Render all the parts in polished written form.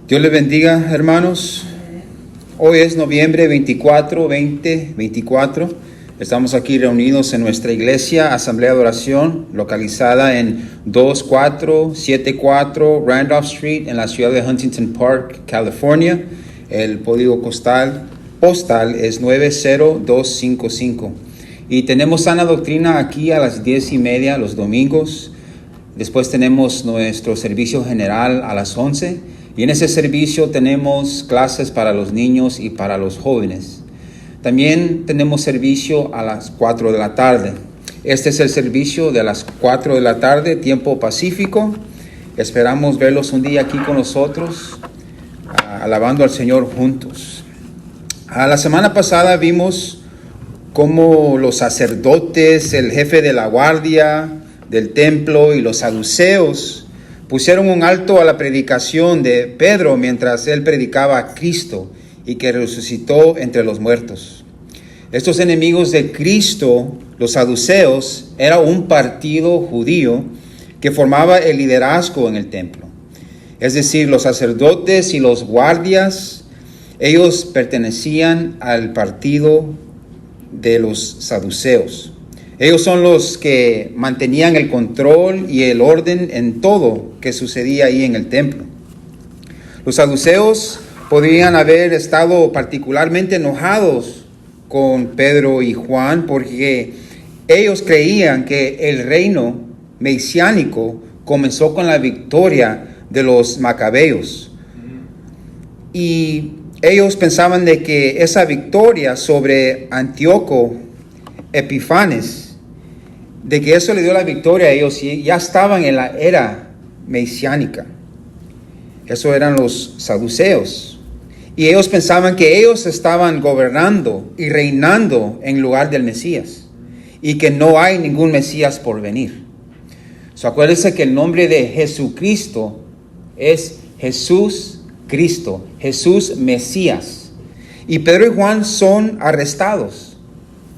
Dios les bendiga, hermanos. Hoy es noviembre 24, 2024. Estamos aquí reunidos en nuestra iglesia, Asamblea de Oración, localizada en 2474 Randolph Street, en la ciudad de Huntington Park, California. El código postal es 90255. Y tenemos sana doctrina aquí a las 10:30 los domingos. Después tenemos nuestro servicio general a las 11. Y en ese servicio tenemos clases para los niños y para los jóvenes. También tenemos servicio a las 4 de la tarde. Este es el servicio de las 4 de la tarde, tiempo pacífico. Esperamos verlos un día aquí con nosotros, alabando al Señor juntos. La semana pasada vimos cómo los sacerdotes, el jefe de la guardia del templo y los saduceos pusieron un alto a la predicación de Pedro mientras él predicaba a Cristo y que resucitó entre los muertos. Estos enemigos de Cristo, los saduceos, era un partido judío que formaba el liderazgo en el templo. Es decir, los sacerdotes y los guardias, ellos pertenecían al partido de los saduceos. Ellos son los que mantenían el control y el orden en todo que sucedía ahí en el templo. Los saduceos podrían haber estado particularmente enojados con Pedro y Juan porque ellos creían que el reino mesiánico comenzó con la victoria de los macabeos. Y ellos pensaban de que esa victoria sobre Antíoco Epifanes, de que eso le dio la victoria a ellos y ya estaban en la era mesiánica. Eso eran los saduceos. Y ellos pensaban que ellos estaban gobernando y reinando en lugar del Mesías. Y que no hay ningún Mesías por venir. Acuérdense que el nombre de Jesucristo es Jesús Cristo, Jesús Mesías. Y Pedro y Juan son arrestados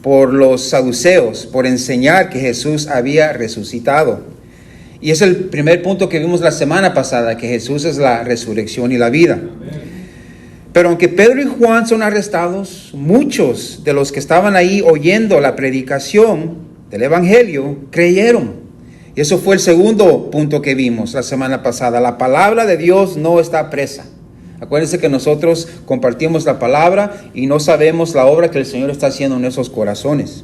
por los saduceos, por enseñar que Jesús había resucitado. Y es el primer punto que vimos la semana pasada, que Jesús es la resurrección y la vida. Amén. Pero aunque Pedro y Juan son arrestados, muchos de los que estaban ahí oyendo la predicación del Evangelio creyeron. Y eso fue el segundo punto que vimos la semana pasada. La palabra de Dios no está presa. Acuérdense que nosotros compartimos la palabra y no sabemos la obra que el Señor está haciendo en esos corazones.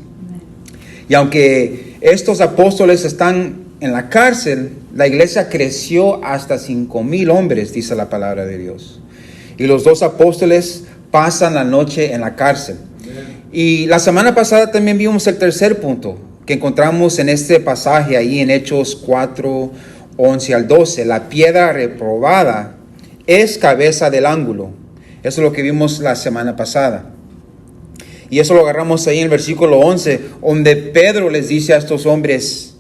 Y aunque estos apóstoles están en la cárcel, la iglesia creció hasta 5,000 hombres, dice la palabra de Dios. Y los dos apóstoles pasan la noche en la cárcel. Y la semana pasada también vimos el tercer punto que encontramos en este pasaje ahí en Hechos 4, 11 al 12. La piedra reprobada es cabeza del ángulo. Eso es lo que vimos la semana pasada. Y eso lo agarramos ahí en el versículo 11, donde Pedro les dice a estos hombres: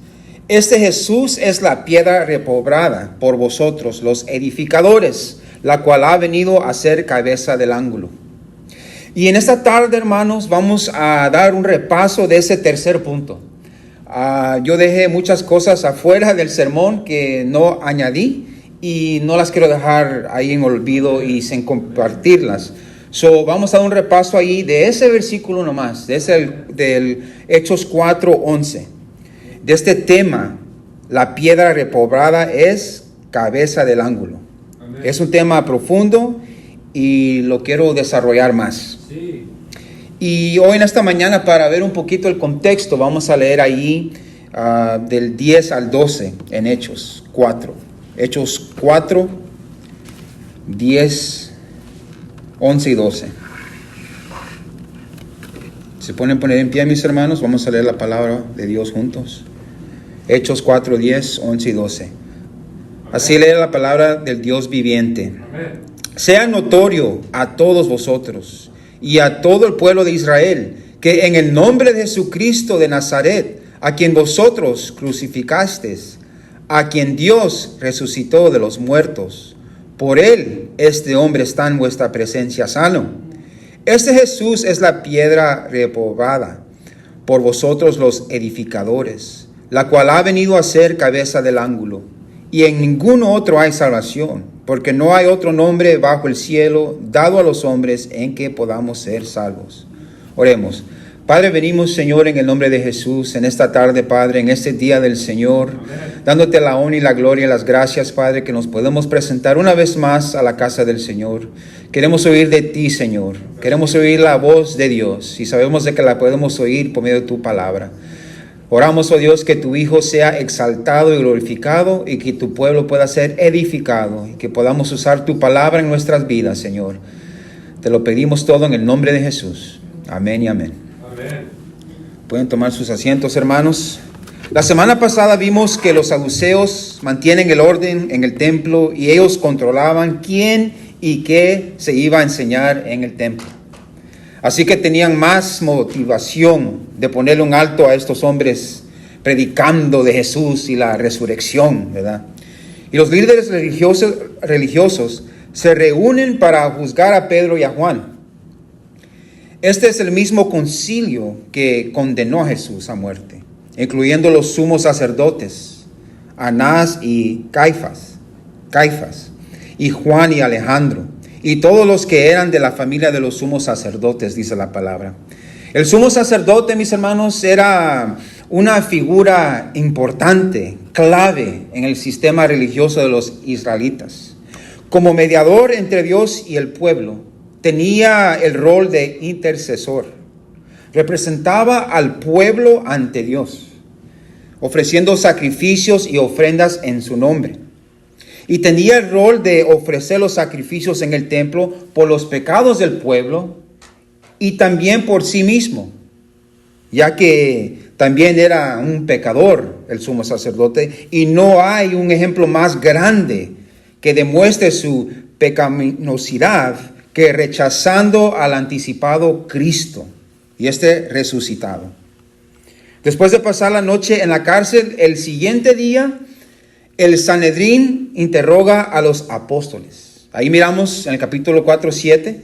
este Jesús es la piedra reprobada por vosotros, los edificadores, la cual ha venido a ser cabeza del ángulo. Y en esta tarde, hermanos, vamos a dar un repaso de ese tercer punto. Yo dejé muchas cosas afuera del sermón que no añadí, y no las quiero dejar ahí en olvido y sin compartirlas. Vamos a dar un repaso ahí de ese versículo nomás, del Hechos 4:11. De este tema, la piedra reprobada es cabeza del ángulo. Amén. Es un tema profundo y lo quiero desarrollar más. Sí. Y hoy en esta mañana, para ver un poquito el contexto, vamos a leer ahí del 10 al 12 en Hechos 4. Hechos 4, 10, 11 y 12. ¿Se pueden poner en pie, mis hermanos? Vamos a leer la palabra de Dios juntos. Hechos 4, 10, 11 y 12. Así lee la palabra del Dios viviente. Amén. Sea notorio a todos vosotros y a todo el pueblo de Israel que en el nombre de Jesucristo de Nazaret, a quien vosotros crucificasteis, a quien Dios resucitó de los muertos, por él este hombre está en vuestra presencia sano. Este Jesús es la piedra reprobada por vosotros los edificadores, la cual ha venido a ser cabeza del ángulo. y en ningún otro hay salvación, porque no hay otro nombre bajo el cielo dado a los hombres en que podamos ser salvos. Oremos. Padre, venimos, Señor, en el nombre de Jesús, en esta tarde, Padre, en este día del Señor, dándote la honra y la gloria y las gracias, Padre, que nos podemos presentar una vez más a la casa del Señor. Queremos oír de ti, Señor. Queremos oír la voz de Dios y sabemos de que la podemos oír por medio de tu palabra. Oramos, oh Dios, que tu Hijo sea exaltado y glorificado y que tu pueblo pueda ser edificado y que podamos usar tu palabra en nuestras vidas, Señor. Te lo pedimos todo en el nombre de Jesús. Amén y amén. Amén. Pueden tomar sus asientos, hermanos. La semana pasada vimos que los saduceos mantienen el orden en el templo y ellos controlaban quién y qué se iba a enseñar en el templo. Así que tenían más motivación de ponerle un alto a estos hombres predicando de Jesús y la resurrección, ¿verdad? Y los líderes religiosos se reúnen para juzgar a Pedro y a Juan. Este es el mismo concilio que condenó a Jesús a muerte, incluyendo los sumos sacerdotes, Anás y Caifás, y Juan y Alejandro, y todos los que eran de la familia de los sumos sacerdotes, dice la palabra. El sumo sacerdote, mis hermanos, era una figura importante, clave en el sistema religioso de los israelitas. Como mediador entre Dios y el pueblo, tenía el rol de intercesor. Representaba al pueblo ante Dios, ofreciendo sacrificios y ofrendas en su nombre. Y tenía el rol de ofrecer los sacrificios en el templo por los pecados del pueblo y también por sí mismo, ya que también era un pecador el sumo sacerdote, y no hay un ejemplo más grande que demuestre su pecaminosidad que rechazando al anticipado Cristo y resucitado. Después de pasar la noche en la cárcel, el siguiente día el Sanedrín interroga a los apóstoles. Ahí miramos en el capítulo 4:7,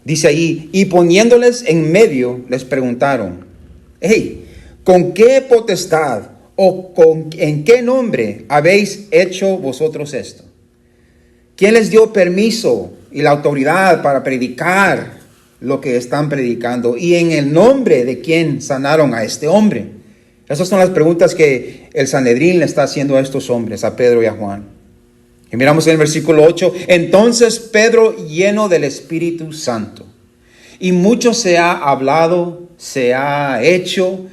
dice ahí, y poniéndoles en medio, les preguntaron, hey, ¿con qué potestad o en qué nombre habéis hecho vosotros esto? ¿Quién les dio permiso y la autoridad para predicar lo que están predicando? ¿Y en el nombre de quién sanaron a este hombre? Esas son las preguntas que el Sanedrín le está haciendo a estos hombres, a Pedro y a Juan. Y miramos en el versículo 8, entonces Pedro, lleno del Espíritu Santo, y mucho se ha hablado, se ha hecho,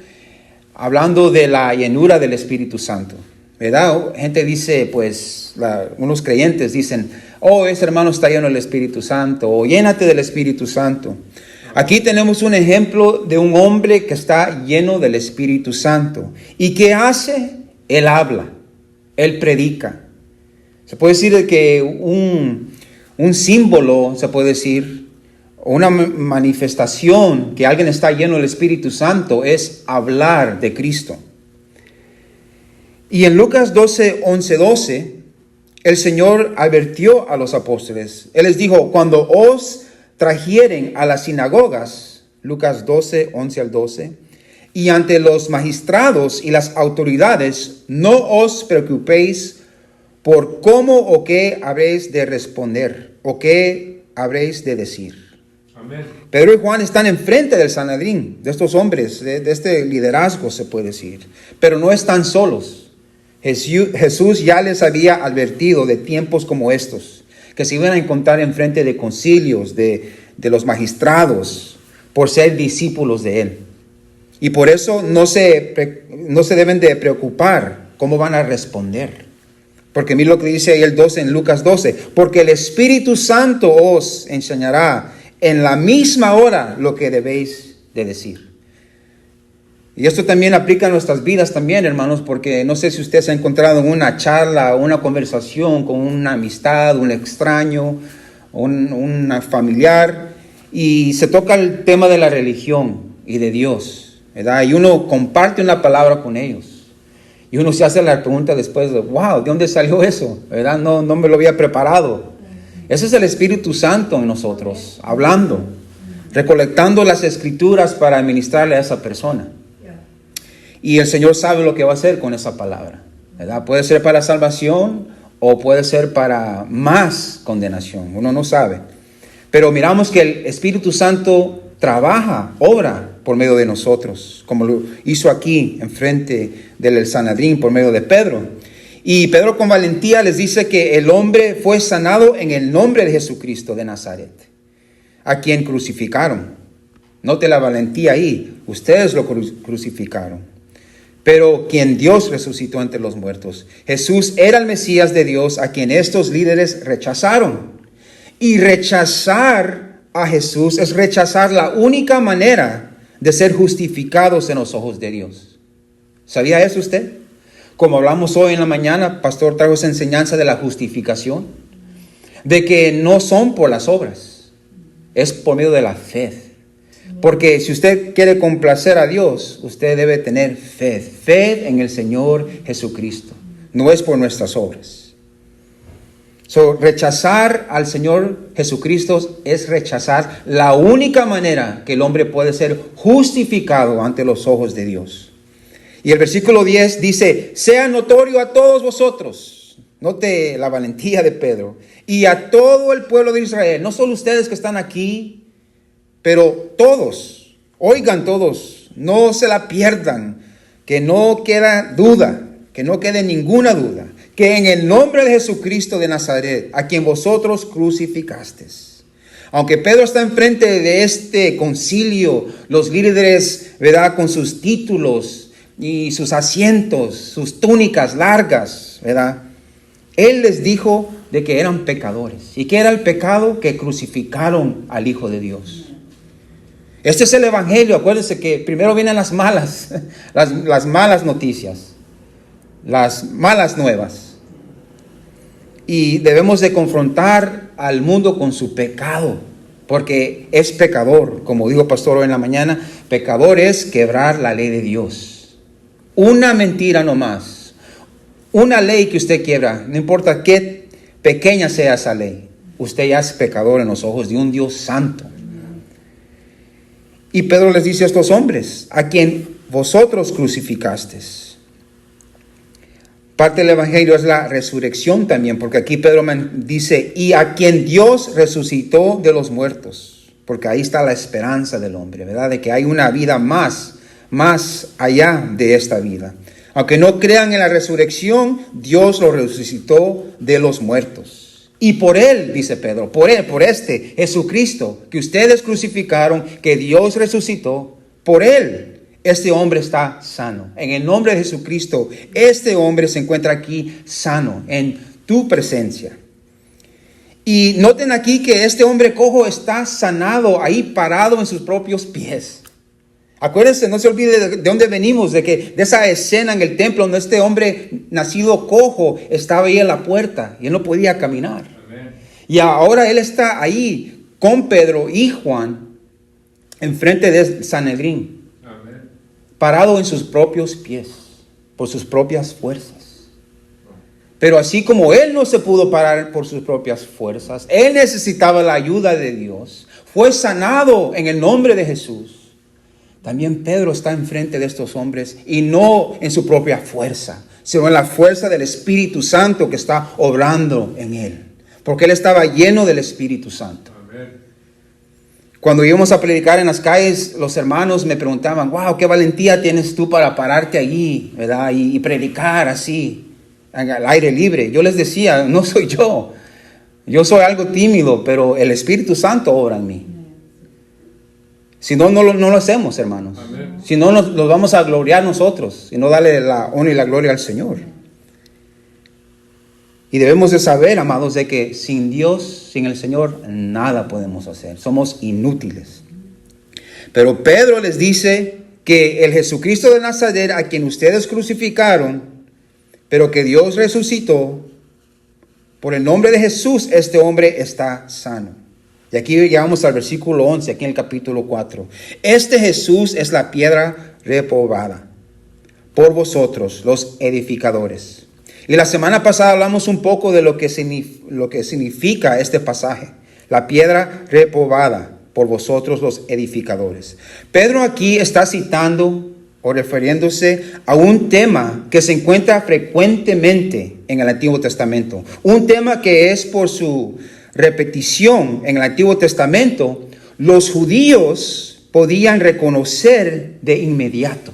hablando de la llenura del Espíritu Santo, ¿verdad? Gente dice, pues, unos creyentes dicen, oh, ese hermano está lleno del Espíritu Santo, o llénate del Espíritu Santo. Aquí tenemos un ejemplo de un hombre que está lleno del Espíritu Santo. ¿Y qué hace? Él habla, él predica. Se puede decir que un símbolo, se puede decir, una manifestación que alguien está lleno del Espíritu Santo es hablar de Cristo. Y en Lucas 12:11, el Señor advirtió a los apóstoles. Él les dijo, cuando os trajeren a las sinagogas, Lucas 12:11-12, y ante los magistrados y las autoridades, no os preocupéis por cómo o qué habréis de responder o qué habréis de decir. Amén. Pedro y Juan están enfrente del Sanedrín, de estos hombres, de este liderazgo, se puede decir, pero no están solos. Jesús ya les había advertido de tiempos como estos, que se iban a encontrar enfrente de concilios, de los magistrados, por ser discípulos de Él. Y por eso no se deben de preocupar cómo van a responder. Porque mira lo que dice ahí en Lucas 12, porque el Espíritu Santo os enseñará en la misma hora lo que debéis de decir. Y esto también aplica a nuestras vidas también, hermanos, porque no sé si usted se ha encontrado en una charla o una conversación con una amistad, un extraño, un familiar, y se toca el tema de la religión y de Dios, ¿verdad? Y uno comparte una palabra con ellos. Y uno se hace la pregunta después de, wow, ¿de dónde salió eso? ¿Verdad? No me lo había preparado. Ese es el Espíritu Santo en nosotros, hablando, recolectando las escrituras para administrarle a esa persona. Y el Señor sabe lo que va a hacer con esa palabra. ¿verdad? Puede ser para salvación o puede ser para más condenación. Uno no sabe. Pero miramos que el Espíritu Santo trabaja, obra por medio de nosotros, como lo hizo aquí enfrente del Sanedrín por medio de Pedro. Y Pedro con valentía les dice que el hombre fue sanado en el nombre de Jesucristo de Nazaret, a quien crucificaron. Note la valentía ahí. Ustedes lo crucificaron. Pero quien Dios resucitó entre los muertos. Jesús era el Mesías de Dios, a quien estos líderes rechazaron. Y rechazar a Jesús es rechazar la única manera de ser justificados en los ojos de Dios. ¿Sabía eso usted? Como hablamos hoy en la mañana, pastor trajo esa enseñanza de la justificación, de que no son por las obras, es por medio de la fe. Porque si usted quiere complacer a Dios, usted debe tener fe en el Señor Jesucristo. No es por nuestras obras. Rechazar al Señor Jesucristo es rechazar la única manera que el hombre puede ser justificado ante los ojos de Dios. Y el versículo 10 dice, sea notorio a todos vosotros. Note la valentía de Pedro. Y a todo el pueblo de Israel, no solo ustedes que están aquí, pero todos, oigan todos, no se la pierdan, que no queda duda, que no quede ninguna duda, que en el nombre de Jesucristo de Nazaret, a quien vosotros crucificasteis. Aunque Pedro está enfrente de este concilio, los líderes, ¿verdad?, con sus títulos y sus asientos, sus túnicas largas, ¿verdad?, él les dijo de que eran pecadores. ¿Y qué era el pecado? Que crucificaron al Hijo de Dios. Este es el evangelio. Acuérdense que primero vienen las malas, las malas noticias, las malas nuevas. Y debemos de confrontar al mundo con su pecado, porque es pecador. Como dijo pastor hoy en la mañana, pecador es quebrar la ley de Dios. Una mentira nomás, una ley que usted quiebra, no importa qué pequeña sea esa ley, usted ya es pecador en los ojos de un Dios santo. Y Pedro les dice a estos hombres, a quien vosotros crucificasteis. Parte del evangelio es la resurrección también, porque aquí Pedro dice, y a quien Dios resucitó de los muertos, porque ahí está la esperanza del hombre, ¿verdad? De que hay una vida más allá de esta vida. Aunque no crean en la resurrección, Dios lo resucitó de los muertos. Y por él, dice Pedro, por este Jesucristo que ustedes crucificaron, que Dios resucitó, por él, este hombre está sano. En el nombre de Jesucristo, este hombre se encuentra aquí sano, en tu presencia. Y noten aquí que este hombre cojo está sanado, ahí parado en sus propios pies. Acuérdense, no se olvide de dónde venimos, de esa escena en el templo donde este hombre nacido cojo estaba ahí en la puerta y él no podía caminar. Amén. Y ahora él está ahí con Pedro y Juan enfrente del Sanedrín, amén, parado en sus propios pies, por sus propias fuerzas. Pero así como él no se pudo parar por sus propias fuerzas, él necesitaba la ayuda de Dios, fue sanado en el nombre de Jesús. También Pedro está enfrente de estos hombres y no en su propia fuerza, sino en la fuerza del Espíritu Santo que está obrando en él. Porque él estaba lleno del Espíritu Santo. Amén. Cuando íbamos a predicar en las calles, los hermanos me preguntaban, wow, qué valentía tienes tú para pararte allí, ¿verdad? Y predicar así, al aire libre. Yo les decía, no soy yo. Yo soy algo tímido, pero el Espíritu Santo obra en mí. Si no, no lo hacemos, hermanos. Amén. Si no, nos vamos a gloriar nosotros y no darle la honra y la gloria al Señor. Y debemos de saber, amados, de que sin Dios, sin el Señor, nada podemos hacer. Somos inútiles. Pero Pedro les dice que el Jesucristo de Nazaret, a quien ustedes crucificaron, pero que Dios resucitó, por el nombre de Jesús, este hombre está sano. Y aquí llegamos al versículo 11, aquí en el capítulo 4. Este Jesús es la piedra reprobada por vosotros, los edificadores. Y la semana pasada hablamos un poco de lo que significa este pasaje. La piedra reprobada por vosotros, los edificadores. Pedro aquí está citando o refiriéndose a un tema que se encuentra frecuentemente en el Antiguo Testamento. Un tema que es por su repetición en el Antiguo Testamento, los judíos podían reconocer de inmediato.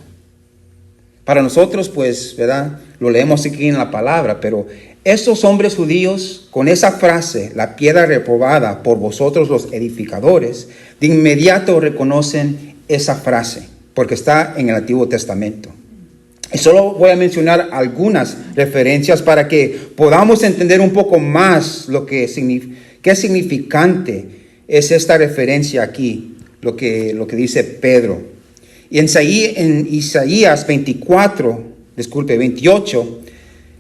Para nosotros, pues, ¿verdad? Lo leemos aquí en la palabra, pero estos hombres judíos, con esa frase, la piedra reprobada por vosotros los edificadores, de inmediato reconocen esa frase, porque está en el Antiguo Testamento. Y solo voy a mencionar algunas referencias para que podamos entender un poco más qué significante es esta referencia aquí, lo que dice Pedro. Y en Isaías 28,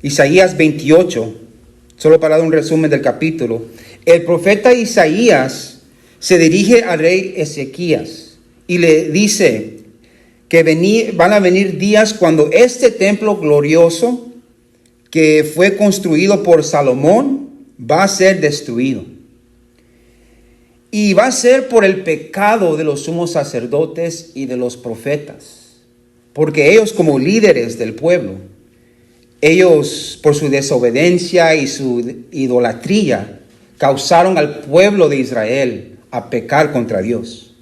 Isaías 28, solo para dar un resumen del capítulo, el profeta Isaías se dirige al rey Ezequías y le dice que van a venir días cuando este templo glorioso que fue construido por Salomón va a ser destruido. Y va a ser por el pecado de los sumos sacerdotes y de los profetas, porque ellos como líderes del pueblo, ellos por su desobediencia y su idolatría causaron al pueblo de Israel a pecar contra Dios.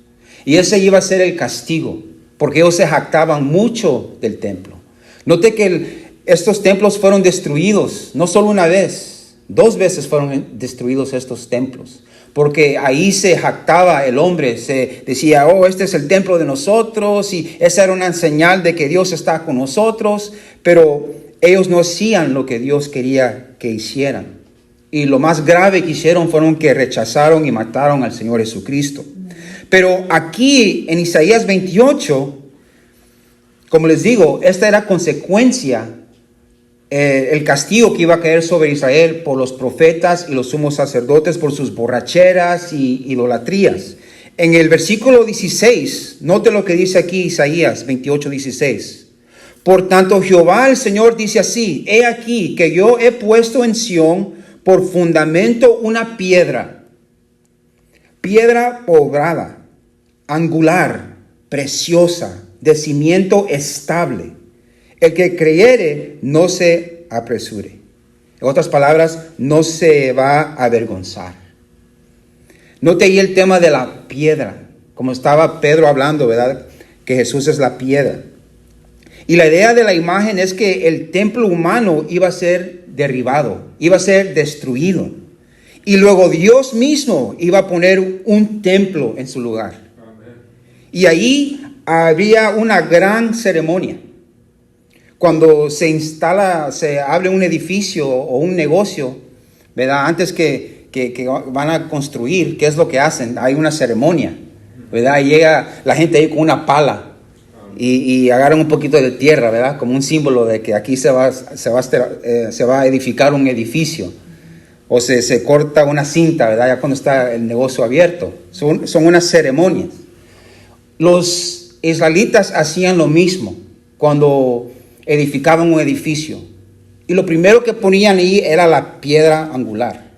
Y ese iba a ser el castigo, porque ellos se jactaban mucho del templo. Note que estos templos fueron destruidos, no solo una vez, 2 veces fueron destruidos estos templos. Porque ahí se jactaba el hombre, se decía, este es el templo de nosotros, y esa era una señal de que Dios está con nosotros, pero ellos no hacían lo que Dios quería que hicieran. Y lo más grave que hicieron fueron que rechazaron y mataron al Señor Jesucristo. Pero aquí en Isaías 28, como les digo, esta era consecuencia, el castigo que iba a caer sobre Israel por los profetas y los sumos sacerdotes por sus borracheras y idolatrías. En el versículo 16, note lo que dice aquí Isaías 28, 16. Por tanto, Jehová el Señor dice así: he aquí que yo he puesto en Sión por fundamento una piedra obrada, angular, preciosa, de cimiento estable. El que creyere no se apresure. En otras palabras, no se va a avergonzar. Note ahí el tema de la piedra, como estaba Pedro hablando, ¿verdad? Que Jesús es la piedra. Y la idea de la imagen es que el templo humano iba a ser derribado, iba a ser destruido. Y luego Dios mismo iba a poner un templo en su lugar. Amén. Y ahí había una gran ceremonia. Cuando se abre un edificio o un negocio, ¿verdad? Antes que van a construir, ¿qué es lo que hacen? Hay una ceremonia, ¿verdad? Y llega la gente ahí con una pala y agarran un poquito de tierra, ¿verdad? Como un símbolo de que aquí se va a edificar un edificio. O se corta una cinta, ¿verdad? Ya cuando está el negocio abierto. Son unas ceremonias. Los israelitas hacían lo mismo cuando edificaban un edificio. Y lo primero que ponían ahí era la piedra angular.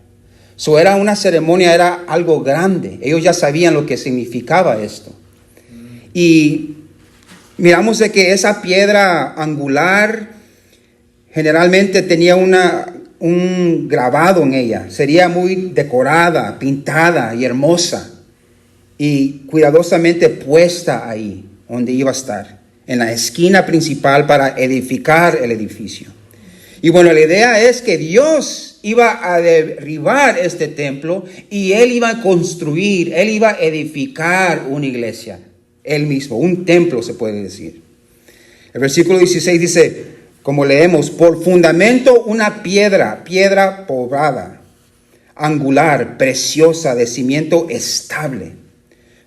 Era una ceremonia, era algo grande. Ellos ya sabían lo que significaba esto. Y miramos de que esa piedra angular generalmente tenía un grabado en ella. Sería muy decorada, pintada y hermosa. Y cuidadosamente puesta ahí, donde iba a estar, en la esquina principal para edificar el edificio. Y bueno, la idea es que Dios iba a derribar este templo y Él iba a construir, Él iba a edificar una iglesia, Él mismo, un templo se puede decir. El versículo 16 dice, como leemos, por fundamento una piedra pobrada, angular, preciosa, de cimiento estable.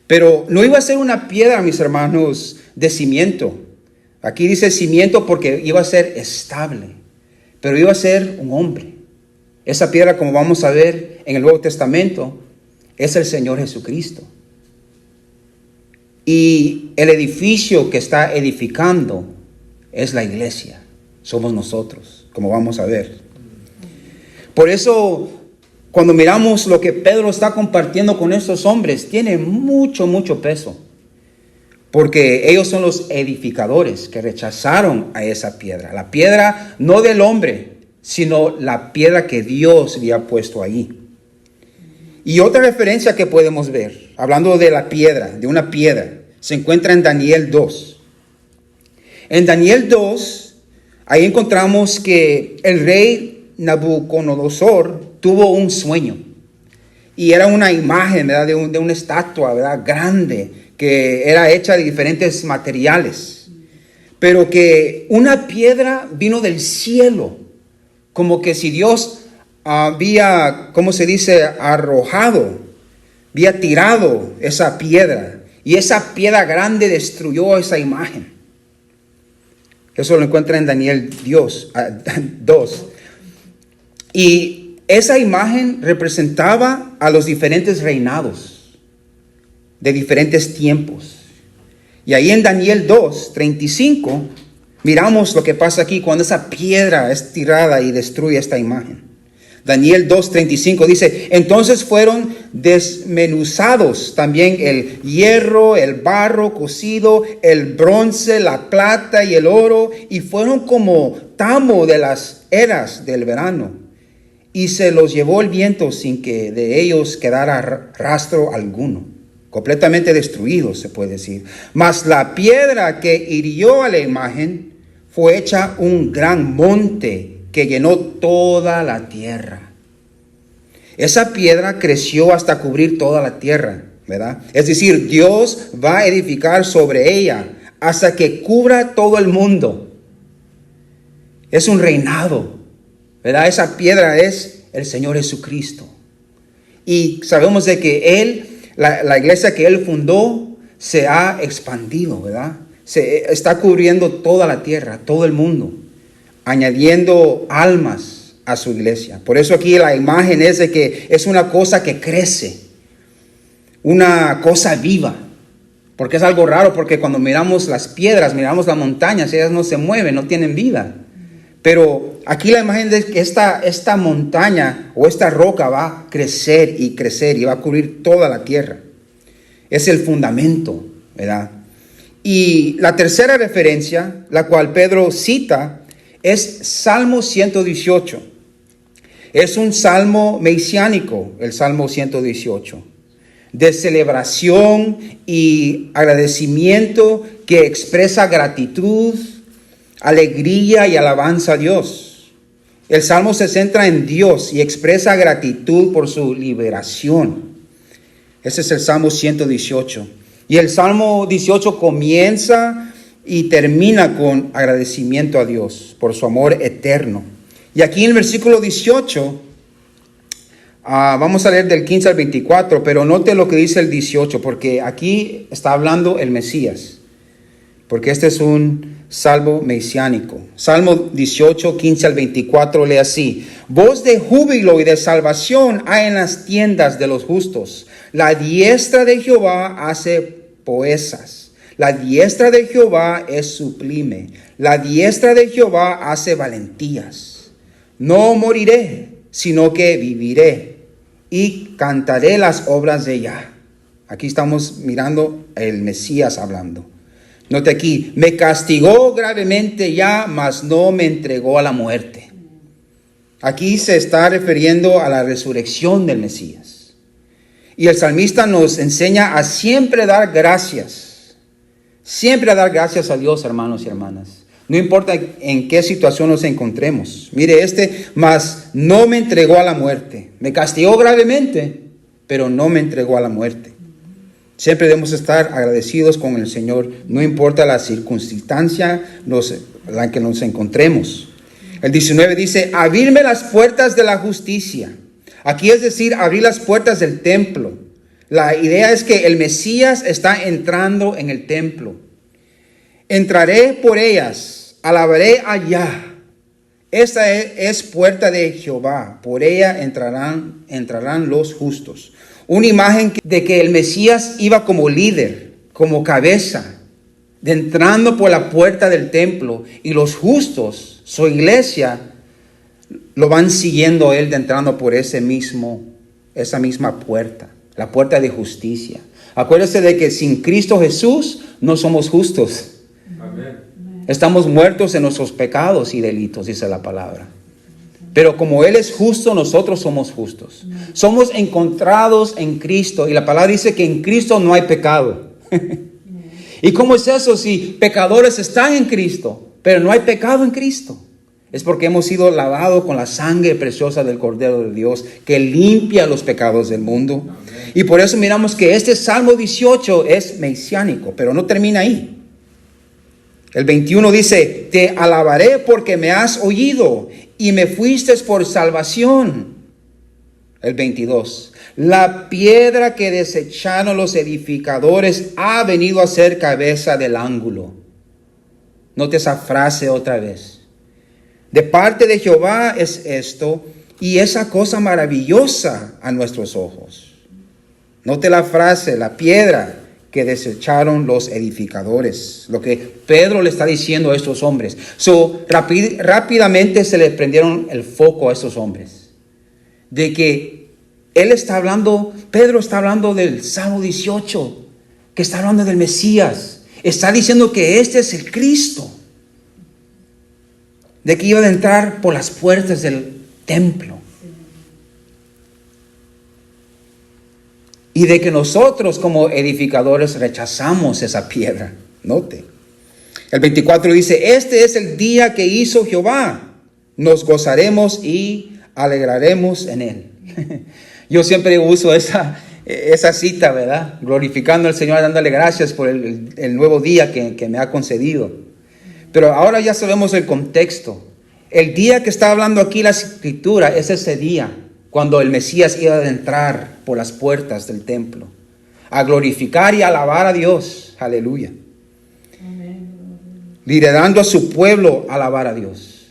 Pero no iba a ser una piedra, mis hermanos, de cimiento. Aquí dice cimiento porque iba a ser estable, pero iba a ser un hombre. Esa piedra, como vamos a ver en el Nuevo Testamento, es el Señor Jesucristo. Y el edificio que está edificando es la iglesia. Somos nosotros, como vamos a ver. Por eso, cuando miramos lo que Pedro está compartiendo con estos hombres, tiene mucho, mucho peso. porque ellos son los edificadores que rechazaron a esa piedra. La piedra no del hombre, sino la piedra que Dios había puesto ahí. Y otra referencia que podemos ver, hablando de la piedra, de una piedra, se encuentra en Daniel 2. En Daniel 2, ahí encontramos que el rey Nabucodonosor tuvo un sueño. Y era una imagen, ¿verdad?, de una estatua, ¿verdad?, grande, que era hecha de diferentes materiales. Pero que una piedra vino del cielo, como que si Dios había, ¿cómo se dice?, arrojado, había tirado esa piedra. Y esa piedra grande destruyó esa imagen. Eso lo encuentra en Daniel 2. Y esa imagen representaba a los diferentes reinados de diferentes tiempos. Y ahí en Daniel 2:35 miramos lo que pasa aquí cuando esa piedra es tirada y destruye esta imagen. Daniel 2:35 dice: entonces fueron desmenuzados también el hierro, el barro cocido, el bronce, la plata y el oro, y fueron como tamo de las eras del verano. Y se los llevó el viento sin que de ellos quedara rastro alguno. Completamente destruidos, se puede decir. Mas la piedra que hirió a la imagen fue hecha un gran monte que llenó toda la tierra. Esa piedra creció hasta cubrir toda la tierra, ¿verdad? Es decir, Dios va a edificar sobre ella hasta que cubra todo el mundo. Es un reinado, ¿verdad? Esa piedra es el Señor Jesucristo. Y sabemos de que Él, la iglesia que Él fundó, se ha expandido, ¿verdad? Se está cubriendo toda la tierra, todo el mundo, añadiendo almas a su iglesia. Por eso aquí la imagen es de que es una cosa que crece, una cosa viva. Porque es algo raro, porque cuando miramos las piedras, miramos las montañas, ellas no se mueven, no tienen vida. Pero aquí la imagen de que esta montaña o esta roca va a crecer y va a cubrir toda la tierra. Es el fundamento, ¿verdad? Y la tercera referencia, la cual Pedro cita, es Salmo 118. Es un salmo mesiánico, el Salmo 118, de celebración y agradecimiento que expresa gratitud, alegría y alabanza a Dios. El salmo se centra en Dios y expresa gratitud por su liberación. Ese es el Salmo 118. Y el Salmo 18 comienza y termina con agradecimiento a Dios por su amor eterno. Y aquí en el versículo 18, vamos a leer del 15 al 24, pero note lo que dice el 18, porque aquí está hablando el Mesías, porque este es un salmo mesiánico. Salmo 18, 15 al 24 lee así: voz de júbilo y de salvación hay en las tiendas de los justos. La diestra de Jehová hace proezas. La diestra de Jehová es sublime. La diestra de Jehová hace valentías. No moriré, sino que viviré y cantaré las obras de Yah. Aquí estamos mirando el Mesías hablando. Note aquí: me castigó gravemente Yah, mas no me entregó a la muerte. Aquí se está refiriendo a la resurrección del Mesías. Y el salmista nos enseña a siempre dar gracias. Siempre a dar gracias a Dios, hermanos y hermanas. No importa en qué situación nos encontremos. Mire mas no me entregó a la muerte. Me castigó gravemente, pero no me entregó a la muerte. Siempre debemos estar agradecidos con el Señor, no importa la circunstancia en la que nos encontremos. El 19 dice: abrirme las puertas de la justicia. Aquí es decir, abrir las puertas del templo. La idea es que el Mesías está entrando en el templo. Entraré por ellas, alabaré a Yah. Esta es puerta de Jehová, por ella entrarán los justos. Una imagen de que el Mesías iba como líder, como cabeza, entrando por la puerta del templo, y los justos, su iglesia, lo van siguiendo a él, entrando por esa misma puerta, la puerta de justicia. Acuérdese de que sin Cristo Jesús no somos justos. Estamos muertos en nuestros pecados y delitos, dice la palabra. Pero como Él es justo, nosotros somos justos. Somos encontrados en Cristo. Y la palabra dice que en Cristo no hay pecado. ¿Y cómo es eso si pecadores están en Cristo, pero no hay pecado en Cristo? Es porque hemos sido lavados con la sangre preciosa del Cordero de Dios, que limpia los pecados del mundo. Y por eso miramos que este Salmo 18 es mesiánico, pero no termina ahí. El 21 dice, te alabaré porque me has oído y me fuiste por salvación. El 22, la piedra que desecharon los edificadores ha venido a ser cabeza del ángulo. Note esa frase otra vez. De parte de Jehová es esto y esa cosa maravillosa a nuestros ojos. Note la frase, la piedra que desecharon los edificadores. Lo que Pedro le está diciendo a estos hombres. Rápidamente se les prendieron el foco a estos hombres. De que Pedro está hablando del Salmo 18, que está hablando del Mesías. Está diciendo que este es el Cristo. De que iba a entrar por las puertas del templo. Y de que nosotros como edificadores rechazamos esa piedra. Note. El 24 dice, este es el día que hizo Jehová. Nos gozaremos y alegraremos en él. Yo siempre uso esa cita, ¿verdad? Glorificando al Señor, dándole gracias por el nuevo día que me ha concedido. Pero ahora ya sabemos el contexto. El día que está hablando aquí la Escritura es ese día cuando el Mesías iba a entrar por las puertas del templo, a glorificar y alabar a Dios. Aleluya. Liderando a su pueblo a alabar a Dios.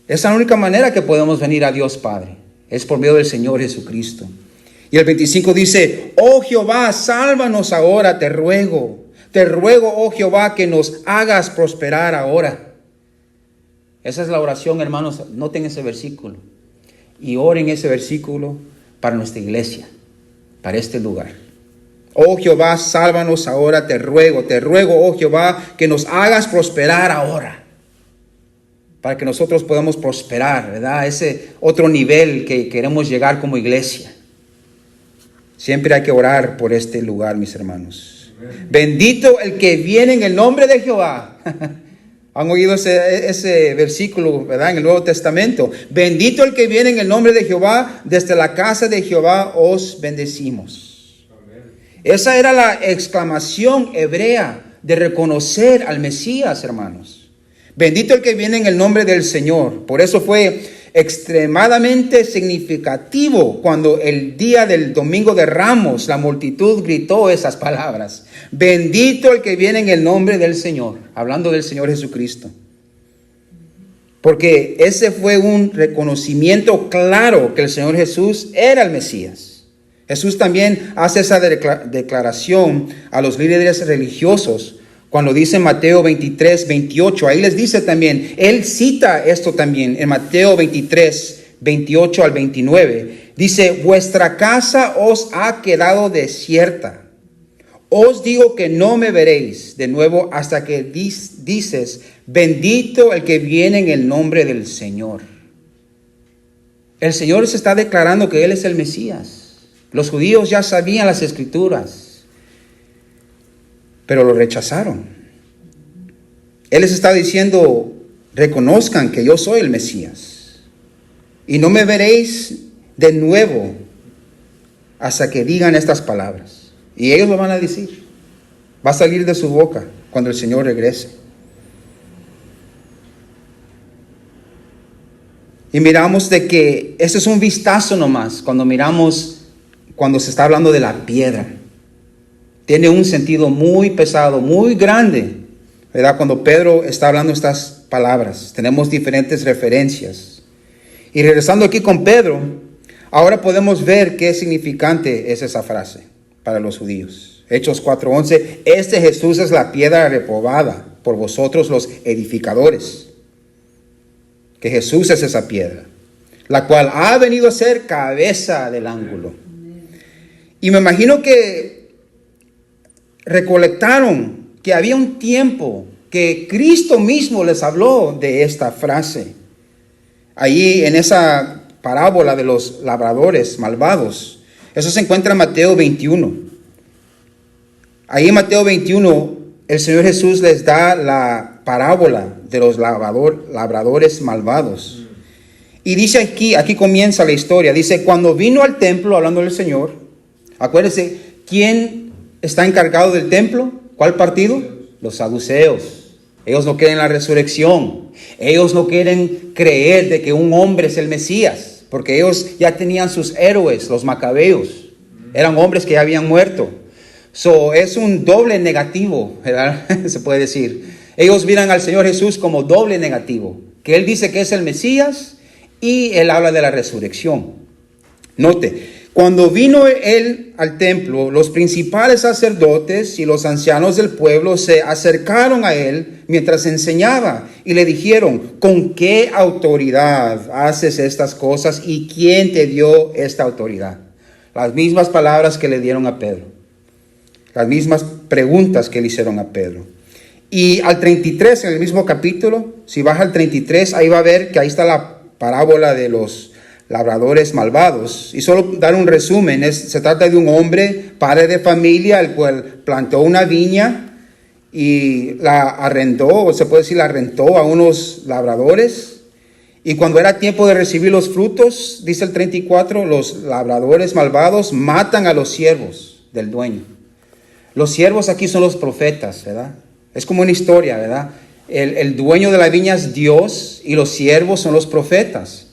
Esa es la única manera que podemos venir a Dios Padre. Es por medio del Señor Jesucristo. Y el 25 dice, oh Jehová, sálvanos ahora, te ruego. Te ruego, oh Jehová, que nos hagas prosperar ahora. Esa es la oración, hermanos. Noten ese versículo. Y oren ese versículo para nuestra iglesia, para este lugar. Oh Jehová, sálvanos ahora, te ruego, oh Jehová, que nos hagas prosperar ahora. Para que nosotros podamos prosperar, ¿verdad? Ese otro nivel que queremos llegar como iglesia. Siempre hay que orar por este lugar, mis hermanos. Amén. Bendito el que viene en el nombre de Jehová. ¿Han oído ese versículo, verdad? En el Nuevo Testamento. Bendito el que viene en el nombre de Jehová. Desde la casa de Jehová os bendecimos. Amén. Esa era la exclamación hebrea de reconocer al Mesías, hermanos. Bendito el que viene en el nombre del Señor. Por eso fue extremadamente significativo cuando el día del Domingo de Ramos la multitud gritó esas palabras. Bendito el que viene en el nombre del Señor, hablando del Señor Jesucristo. Porque ese fue un reconocimiento claro que el Señor Jesús era el Mesías. Jesús también hace esa declaración a los líderes religiosos cuando dice en Mateo 23, 28, ahí les dice también, él cita esto también en Mateo 23, 28 al 29. Dice, vuestra casa os ha quedado desierta. Os digo que no me veréis de nuevo hasta que dices, bendito el que viene en el nombre del Señor. El Señor se está declarando que Él es el Mesías. Los judíos ya sabían las Escrituras, pero lo rechazaron. Él les está diciendo, reconozcan que yo soy el Mesías. Y no me veréis de nuevo hasta que digan estas palabras. Y ellos lo van a decir. Va a salir de su boca cuando el Señor regrese. Y miramos de que este es un vistazo nomás cuando se está hablando de la piedra. Tiene un sentido muy pesado, muy grande, ¿verdad? Cuando Pedro está hablando estas palabras, tenemos diferentes referencias. Y regresando aquí con Pedro, ahora podemos ver qué significante es esa frase para los judíos. Hechos 4:11, este Jesús es la piedra reprobada por vosotros los edificadores. Que Jesús es esa piedra, la cual ha venido a ser cabeza del ángulo. Y me imagino que recolectaron que había un tiempo que Cristo mismo les habló de esta frase. Allí en esa parábola de los labradores malvados. Eso se encuentra en Mateo 21. Ahí en Mateo 21, el Señor Jesús les da la parábola de los labradores malvados. Y dice aquí comienza la historia. Dice, cuando vino al templo, hablando del Señor, acuérdense, ¿quién está encargado del templo? ¿Cuál partido? Los saduceos. Ellos no creen en la resurrección. Ellos no quieren creer de que un hombre es el Mesías, porque ellos ya tenían sus héroes, los macabeos. Eran hombres que ya habían muerto. Es un doble negativo, ¿verdad? Se puede decir. Ellos miran al Señor Jesús como doble negativo, que Él dice que es el Mesías y Él habla de la resurrección. Note, cuando vino Él al templo, los principales sacerdotes y los ancianos del pueblo se acercaron a Él mientras enseñaba y le dijeron, ¿con qué autoridad haces estas cosas y quién te dio esta autoridad? Las mismas palabras que le dieron a Pedro. Las mismas preguntas que le hicieron a Pedro. Y al 33, en el mismo capítulo, si baja al 33, ahí va a ver que ahí está la parábola de los labradores malvados. Y solo dar un resumen, se trata de un hombre, padre de familia, el cual plantó una viña y la arrendó, o se puede decir la rentó a unos labradores. Y cuando era tiempo de recibir los frutos, dice el 34, los labradores malvados matan a los siervos del dueño. Los siervos aquí son los profetas, ¿verdad? Es como una historia, ¿verdad? El dueño de la viña es Dios y los siervos son los profetas.